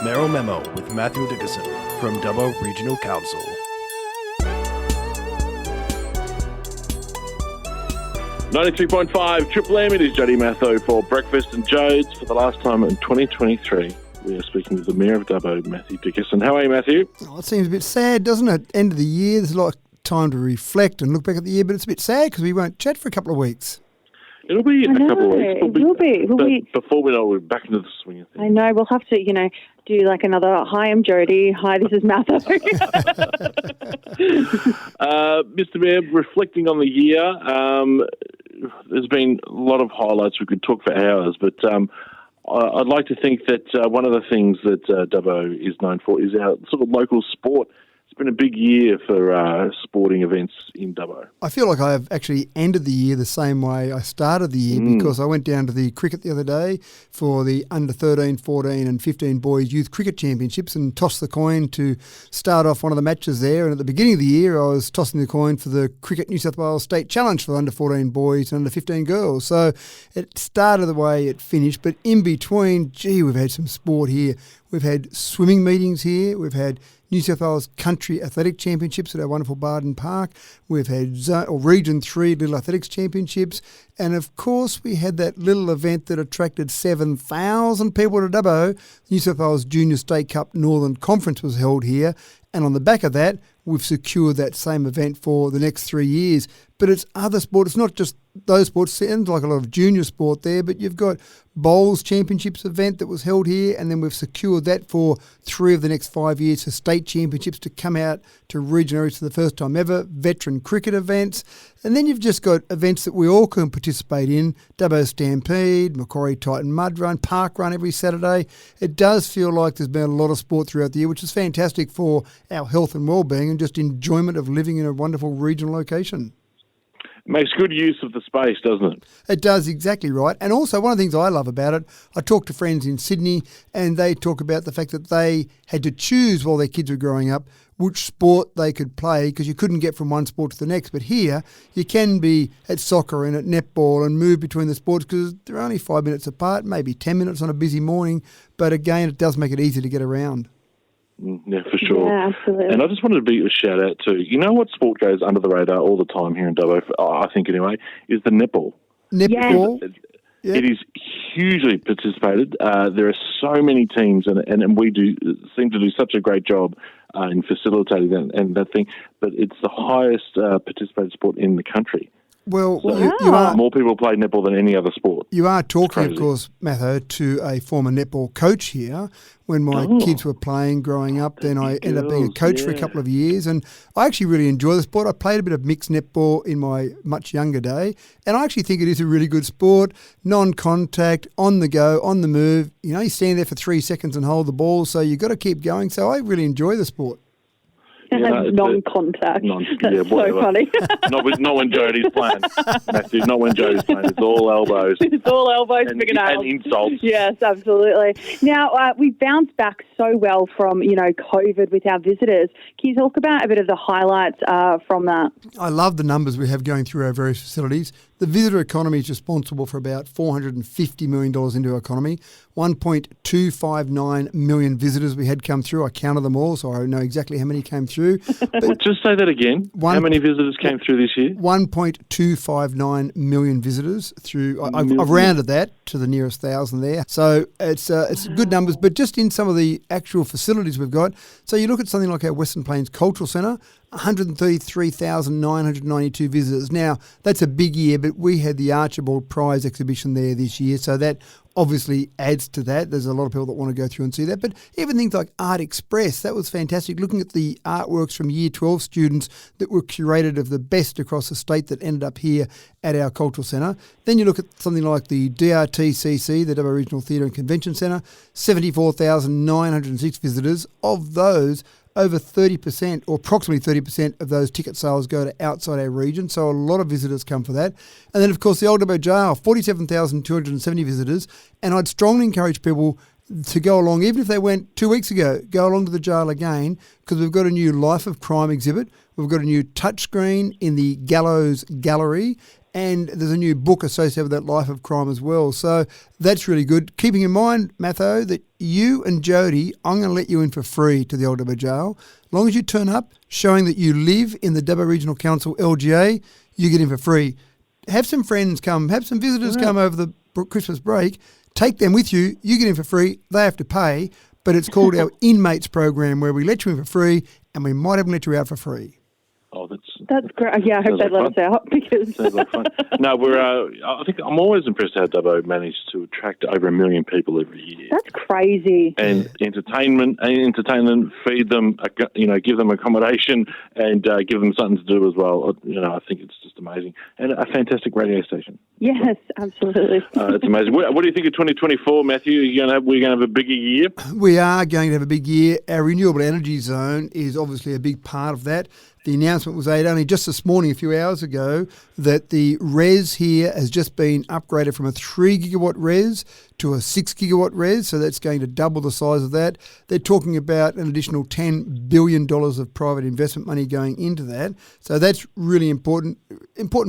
Mayoral Memo with Matthew Dickerson from Dubbo Regional Council. .5 Triple M. It is Jody Matho for Breakfast and Jodes for the last time in 2023. We are speaking with the Mayor of Dubbo, Matthew Dickerson. How are you, Matthew? Oh, it seems a bit sad, doesn't it? End of the year, there's a lot of time to reflect and look back at the year, but it's a bit sad because we won't chat for a couple of weeks. It'll be a couple of weeks. It will be. Before we know, we're back into the swing of things. I know. We'll have to, do like another, hi, I'm Jody. Hi, this is Matthew. Mr. Mayor, reflecting on the year, there's been a lot of highlights. We could talk for hours, but I'd like to think that one of the things that Dubbo is known for is our sort of local sport. It's been a big year for sporting events in Dubbo. I feel like I've actually ended the year the same way I started the year because I went down to the cricket the other day for the under 13, 14 and 15 boys youth cricket championships and tossed the coin to start off one of the matches there. And at the beginning of the year, I was tossing the coin for the Cricket New South Wales State Challenge for the under 14 boys and under 15 girls. So it started the way it finished, but in between, we've had some sport here. We've had swimming meetings here. We've had New South Wales Country Athletic Championships at our wonderful Barden Park. We've had Region 3 Little Athletics Championships. And, of course, we had that little event that attracted 7,000 people to Dubbo. New South Wales Junior State Cup Northern Conference was held here. And on the back of that, we've secured that same event for the next 3 years. But it's other sport. It's not just those sports. It sounds like a lot of junior sport there, but you've got Bowls Championships event that was held here, and then we've secured that for 3 of the next 5 years for state championships to come out to regional areas for the first time ever, veteran cricket events. And then you've just got events that we all can participate in, Dubbo Stampede, Macquarie Titan Mud Run, Park Run every Saturday. It does feel like there's been a lot of sport throughout the year, which is fantastic for our health and well-being and just enjoyment of living in a wonderful regional location. Makes good use of the space, doesn't it? It does, exactly right. And also one of the things I love about it, I talk to friends in Sydney and they talk about the fact that they had to choose while their kids were growing up which sport they could play because you couldn't get from one sport to the next. But here you can be at soccer and at netball and move between the sports because they're only 5 minutes apart, maybe 10 minutes on a busy morning. But again, it does make it easy to get around. Yeah, for sure. Yeah, absolutely. And I just wanted to give a shout out to, what sport goes under the radar all the time here in Dubbo, I think anyway, is the netball. Netball? Yeah. It is hugely participated. There are so many teams and we seem to do such a great job in facilitating that and that thing, but it's the highest participated sport in the country. Well, so you are more people play netball than any other sport. You are talking, of course, Matho, to a former netball coach here. When my kids were playing growing up, then I ended up being a coach for a couple of years, and I actually really enjoy the sport. I played a bit of mixed netball in my much younger day, and I actually think it is a really good sport, non-contact, on the go, on the move. You stand there for 3 seconds and hold the ball, so you've got to keep going. So I really enjoy the sport. Non-contact. That's so funny. not when Jody's playing, Matthew. Not when Jody's playing. It's all elbows. It's all elbows, big and insults. Yes, absolutely. Now, we bounced back so well from, COVID with our visitors. Can you talk about a bit of the highlights from that? I love the numbers we have going through our various facilities. The visitor economy is responsible for about $450 million into our economy. 1.259 million visitors we had come through. I counted them all, so I know exactly how many came through. But just say that again. How many visitors came through this year? 1.259 million visitors through. I've rounded that to the nearest thousand there. So it's good numbers, but just in some of the actual facilities we've got. So you look at something like our Western Plains Cultural Centre, 133,992 visitors. Now, that's a big year, but we had the Archibald Prize exhibition there this year, so that obviously adds to that. There's a lot of people that want to go through and see that. But even things like Art Express, that was fantastic. Looking at the artworks from Year 12 students that were curated of the best across the state that ended up here at our Cultural Centre. Then you look at something like the DRTCC, the Dubbo Regional Theatre and Convention Centre, 74,906 visitors. Of those, over 30% or approximately 30% of those ticket sales go to outside our region. So a lot of visitors come for that. And then, of course, the Old Dubbo Jail, 47,270 visitors. And I'd strongly encourage people, to go along, even if they went 2 weeks ago, go along to the jail again, because we've got a new Life of Crime exhibit. We've got a new touchscreen in the Gallows Gallery, and there's a new book associated with that Life of Crime as well. So that's really good. Keeping in mind, Matho, that you and Jody, I'm going to let you in for free to the Old Dubbo Jail. As long as you turn up, showing that you live in the Dubbo Regional Council LGA, you get in for free. Have some friends come, have some visitors come over the Christmas break, take them with you, you get in for free, they have to pay, but it's called our Inmates program, where we let you in for free and we might even let you out for free. Oh, that's great. Yeah, I hope they let us out, because sounds like fun. No, I think I'm always impressed how Dubbo managed to attract over 1 million people every year. That's crazy. And entertain them, feed them, give them accommodation, and give them something to do as well. I think it's just amazing, and a fantastic radio station. Yes, absolutely. It's amazing. What do you think of 2024, Matthew? We're going to have a bigger year. We are going to have a big year. Our renewable energy zone is obviously a big part of that. The announcement was made only just this morning, a few hours ago, that the res here has just been upgraded from a 3 gigawatt res to a 6 gigawatt res, so that's going to double the size of that. They're talking about an additional $10 billion of private investment money going into that. So that's really important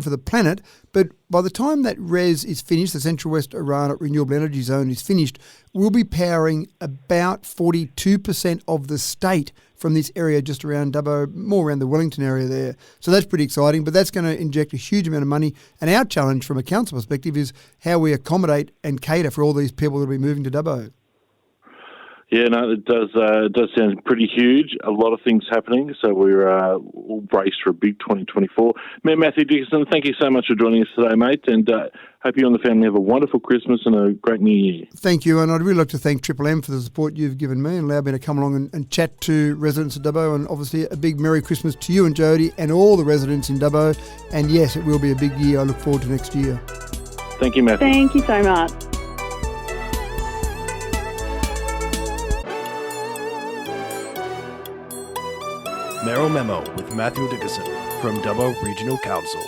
for the planet. But by the time that res is finished, the Central West Arana Renewable Energy Zone is finished, we'll be powering about 42% of the state from this area just around Dubbo, more around the Wellington area there. So that's pretty exciting, but that's going to inject a huge amount of money. And our challenge from a council perspective is how we accommodate and cater for all these people that will be moving to Dubbo. Yeah, no, it does sound pretty huge. A lot of things happening, so we're all braced for a big 2024. Matthew Dickinson, thank you so much for joining us today, mate, and hope you and the family have a wonderful Christmas and a great New Year. Thank you, and I'd really like to thank Triple M for the support you've given me and allowed me to come along and chat to residents of Dubbo, and obviously a big Merry Christmas to you and Jody and all the residents in Dubbo. And yes, it will be a big year. I look forward to next year. Thank you, Matthew. Thank you so much. Mayoral Memo with Matthew Dickinson from Dubbo Regional Council.